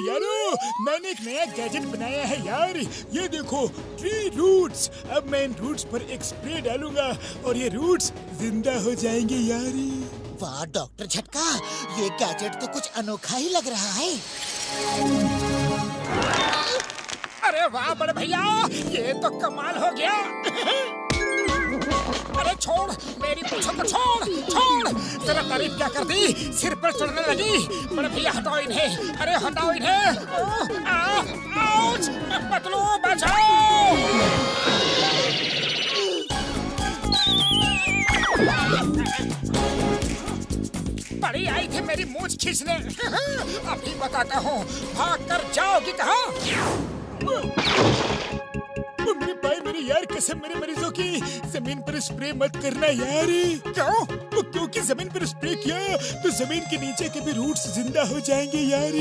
यारो, मैंने एक नया गैजेट बनाया है यार। ये देखो, ट्री रूट्स। अब मैं इन रूट्स पर एक स्प्रे डालूंगा और ये रूट्स जिंदा हो जाएंगे यार। वाह डॉक्टर झटका, ये गैजेट तो कुछ अनोखा ही लग रहा है। अरे वाह बड़े भैया, ये तो कमाल हो गया। अरे छोड़, मेरी पूछो को छोड़। तेरा तारीफ क्या कर दी, सिर पर चढ़ने लगी। बड़े भैया हटाओ इन्हें, अरे हटाओ इन्हें। आउच, पतलू बचाओ। बड़ी आई थी मेरी मूंछ खींचने। अभी बताता हूँ, भाग कर जाओगी कहाँ? मेरे भाई, मेरे यार, कसम मेरे मरीजों की, जमीन पर स्प्रे मत करना यार। क्यों? क्योंकि जमीन पर स्प्रे किया तो जमीन के नीचे के भी रूट्स जिंदा हो जाएंगे यार।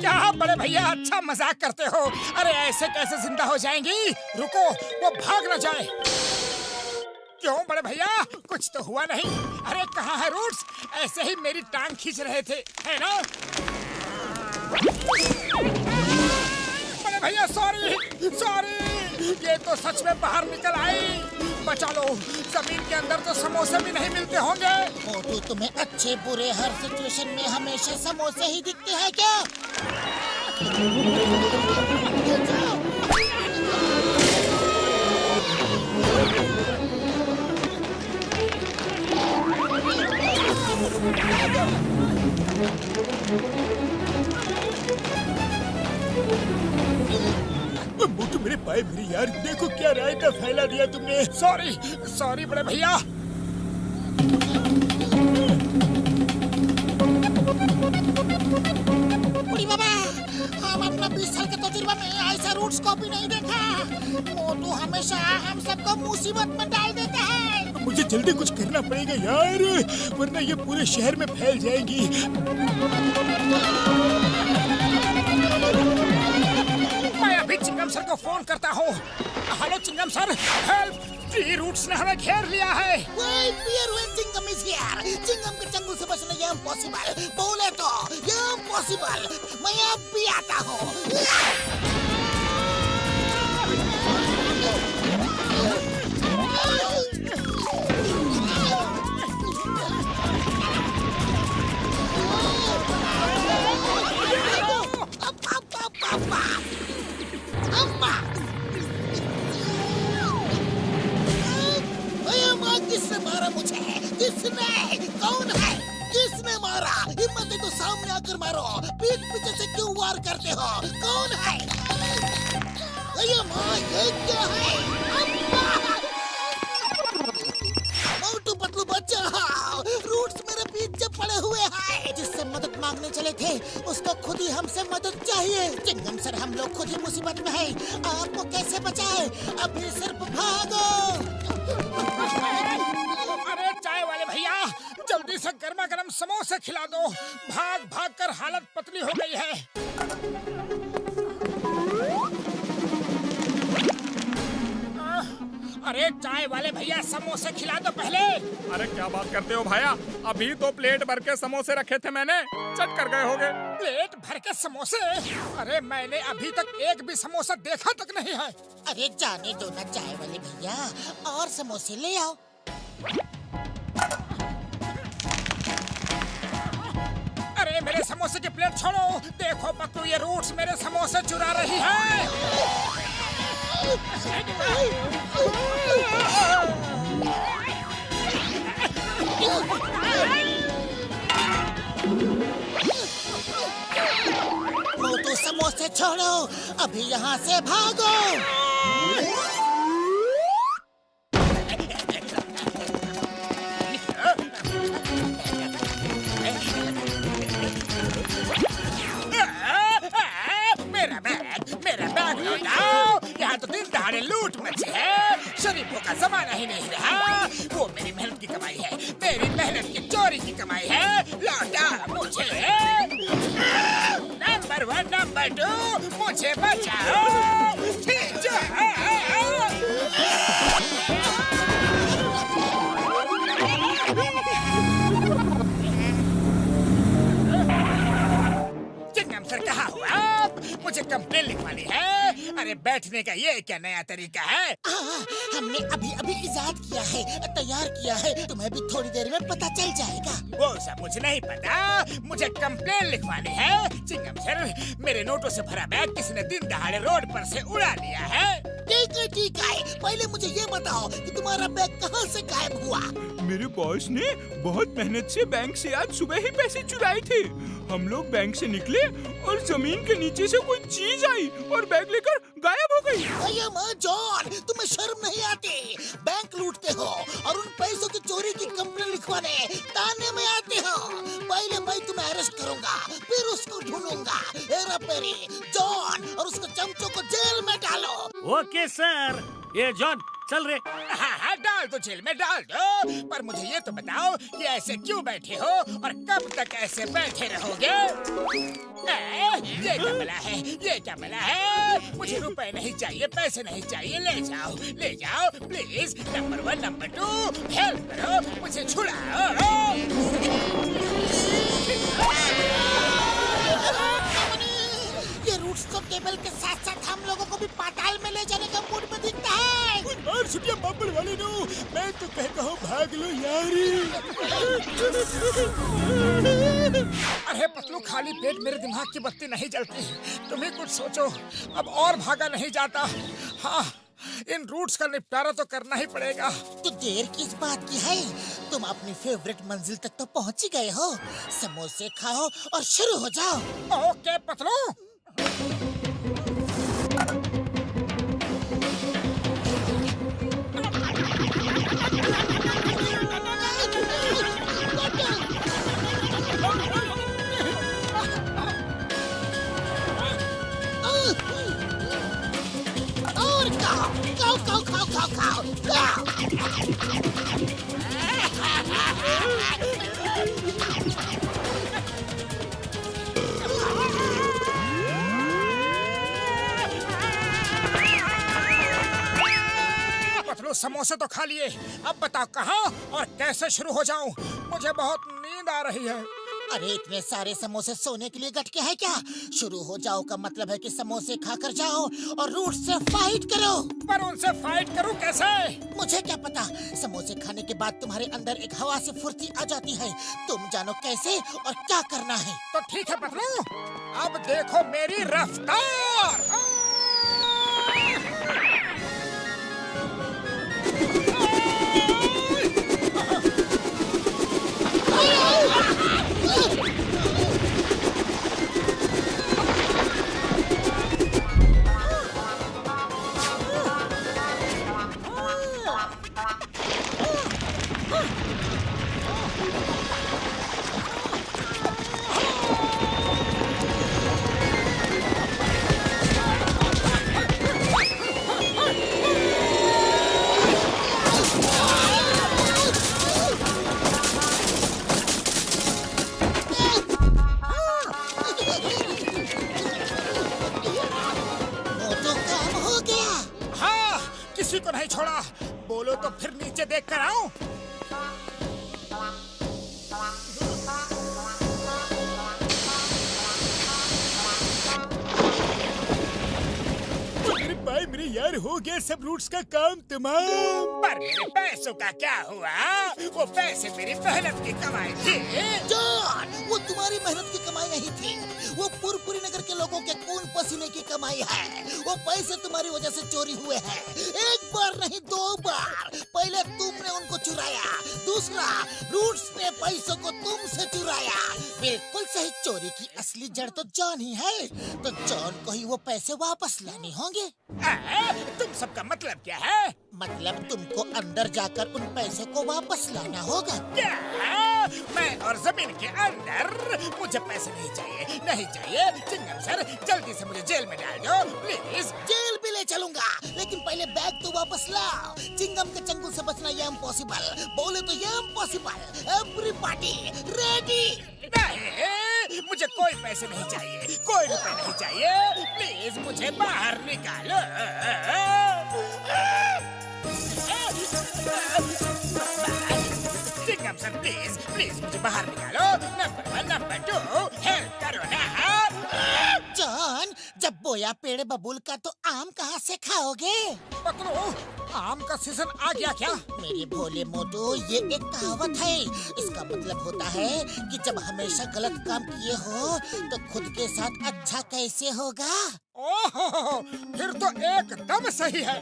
क्या बड़े भैया अच्छा मजाक करते हो? अरे ऐसे कैसे जिंदा हो जाएंगी? रुको, वो भाग न जाए। क्यों बड़े भैया, कुछ तो हुआ नहीं? अरे कहाँ है रूट्स? ऐसे ही मेरी टांग खींच रहे थे, है ना? बड़े भैया सॉरी, ये तो सच में बाहर निकल आई। बचा लो, जमीन के अंदर तो समोसे भी नहीं मिलते होंगे। मोटू, तुम्हें अच्छे बुरे हर सिचुएशन में हमेशा समोसे ही दिखते हैं क्या? मोटू मेरे भाई, मेरे यार, देखो क्या रायता फैला दिया तुमने। सॉरी बड़े भैया। बुढ़ी बाबा, हम अपना 20 साल के तजुर्बा में ऐसा रूट्स को भी नहीं देखा। मोटू हमेशा हम सबको मुसीबत में डाल देता है। मुझे जल्दी कुछ करना पड़ेगा यार, वरना ये पूरे शहर में फैल जाएगी। मैं अभी चिंगम सर को फोन करता हूँ। Hello Chingum sir, help! Tree roots ने हमें घेर लिया है। चिंगम के चंगुल से बचना ये इम्पॉसिबल। बोले तो ये इम्पॉसिबल। मैं अब भी आता हूँ। किसने मारा मुझे? किसने? कौन है? किसने मारा? हिम्मत है तो सामने आकर मारो। पीठ पीछे से क्यों वार करते हो? कौन है? अये माँ, ये क्या है? मोटू पतलू बचाओ! रूट्स मेरे पीछे पड़े हुए हैं। जिससे मदद मांगने चले थे, उसको खुद ही हमसे मदद चाहिए। चिंगम सर, हम लोग खुद ही मुसीबत में हैं। आपको कैसे बचाए? अभी सिर्फ भागो। अरे चाय वाले भैया, जल्दी से गर्मा गर्म समोसे खिला दो। भाग कर हालत पतली हो गई है। अरे चाय वाले भैया, समोसे खिला दो पहले। अरे क्या बात करते हो भैया, अभी तो प्लेट भर के समोसे रखे थे मैंने, चट कर गए होगे। प्लेट भर के समोसे? अरे मैंने अभी तक एक भी समोसा देखा तक नहीं है। अरे जाने दो ना चाय वाले भैया, और समोसे ले आओ। अरे मेरे समोसे की प्लेट छोड़ो। देखो पक्कू, ये रूट्स मेरे समोसे चुरा रही है। मोटू समोसे छोड़ो, अभी यहाँ से भागो। मेरा बैग लौटाओ। यहाँ तो दिन दहाड़े लूट मची है। शरीफों का जमाना ही नहीं रहा। वो मेरी मेहनत की कमाई है, मेरी मेहनत की चोरी की कमाई है। लौटा मुझे। नंबर 1, नंबर 2, मुझे बचाओ। चिंगम सर कहाँ हुआ? कंप्लेन लिखवानी है। अरे बैठने का ये क्या नया तरीका है? हमने अभी अभी इजाद किया है, तैयार किया है, तुम्हें भी थोड़ी देर में पता चल जाएगा। वो सब मुझे नहीं पता, मुझे कंप्लेन लिखवानी है। चिंगम सर, मेरे नोटों से भरा बैग किसी ने दिन दहाड़े रोड पर से उड़ा लिया है। ठीक है ठीक है, पहले मुझे ये बताओ कि तुम्हारा बैग कहाँ से गायब हुआ? मेरे बॉस ने बहुत मेहनत से बैंक से आज सुबह ही पैसे चुराए थे। हम लोग बैंक से निकले और जमीन के नीचे से कोई चीज आई और बैग लेकर गायब हो गई। भैया माँ जॉन, तुम्हें शर्म नहीं आती? बैंक लूटते हो और उन पैसों की चोरी की कंप्लेन लिखवाने थाने में आते हो। पहले मैं तुम्हें अरेस्ट करूंगा, फिर उसको ढूंढूंगा। हेरा फेरी, जॉन और उसके चमचों को जेल में डालो। Okay sir. ये जॉन चल रे। हाँ, डाल दो जेल में, डाल दो। पर मुझे ये तो बताओ कि ऐसे क्यों बैठे हो और कब तक ऐसे बैठे रहोगे? ये क्या मिला है? ये क्या मिला है? मुझे रुपए नहीं चाहिए, पैसे नहीं चाहिए, ले जाओ प्लीज। नंबर 1, नंबर 2, हेल्प करो, मुझे छुड़ाओ। ये रूट्स को केबल के साथ साथ हम लोगों को भी पाताल में ले जाने का मूड में दिखता है। और सुनिए पापड़ वाले नो, मैं तो कहता हूँ भाग लो यारी। अरे पतलू, खाली पेट मेरे दिमाग की बत्ती नहीं जलती। तुम ही कुछ सोचो, अब और भागा नहीं जाता। हाँ, इन रूट्स का निपटारा तो करना ही पड़ेगा। तो देर किस बात की है? तुम अपनी फेवरेट मंजिल तक तो पहुंच ही गए हो। समोसे खाओ और शुरू हो जाओ। ओके पतलू। और खाओ। पतलू, समोसे तो खा लिए, अब बताओ कहाँ और कैसे शुरू हो जाऊं? मुझे बहुत नींद आ रही है। अरे इतने सारे समोसे सोने के लिए गटके हैं क्या? शुरू हो जाओ का मतलब है कि समोसे खाकर जाओ और रूट से फाइट करो। पर उनसे फाइट करूं कैसे? मुझे क्या पता, समोसे खाने के बाद तुम्हारे अंदर एक हवा से फुर्ती आ जाती है। तुम जानो कैसे और क्या करना है। तो ठीक है पतलू, अब देखो मेरी रफ्तार। किसी को नहीं छोड़ा। बोलो तो फिर नीचे देख कर आऊं। भाई मेरे यार, हो गया सब रूट्स का काम तमाम। पर मेरे पैसों का क्या हुआ? वो पैसे मेरी मेहनत की कमाई थी। जॉन, वो तुम्हारी मेहनत की कमाई नहीं थी, वो पुरपुरी नगर के लोगों के खून पसीने की कमाई है। वो पैसे तुम्हारी वजह से चोरी हुए हैं, एक बार नहीं 2 बार। पहले तुमने उनको चुराया, दूसरा रूट्स ने पैसों को तुमसे चुराया। बिल्कुल सही, चोरी की असली जड़ तो जॉन ही है, तो जॉन को ही वो पैसे वापस लाने होंगे। तुम सबका मतलब क्या है? मतलब तुमको अंदर जाकर उन पैसे को वापस लाना होगा। क्या? मैं और जमीन के अंदर? मुझे पैसे नहीं चाहिए, नहीं चाहिए। चिंगम सर, जल्दी से मुझे जेल में डाल दो प्लीज। जेल भी ले चलूंगा, लेकिन पहले बैग तो वापस लाओ। चिंगम के चंगुल से बचना ये इम्पॉसिबल, बोले तो ये इम्पॉसिबल। Everybody ready? नहीं, मुझे कोई पैसे नहीं चाहिए, कोई रुपए नहीं चाहिए। प्लीज मुझे बाहर निकालो। चिंगम सर, प्लीज प्लीज मुझे बाहर निकालो। नंबर 1, नंबर 2, हेल्प करो ना। जॉन, जब बोया पेड़ बबूल का तो आम कहाँ से खाओगे? पतलू, आम का सीजन आ गया क्या? मेरे भोले मोटू, ये एक कहावत है। इसका मतलब होता है कि जब हमेशा गलत काम किए हो तो खुद के साथ अच्छा कैसे होगा? ओहो, फिर तो एकदम सही है।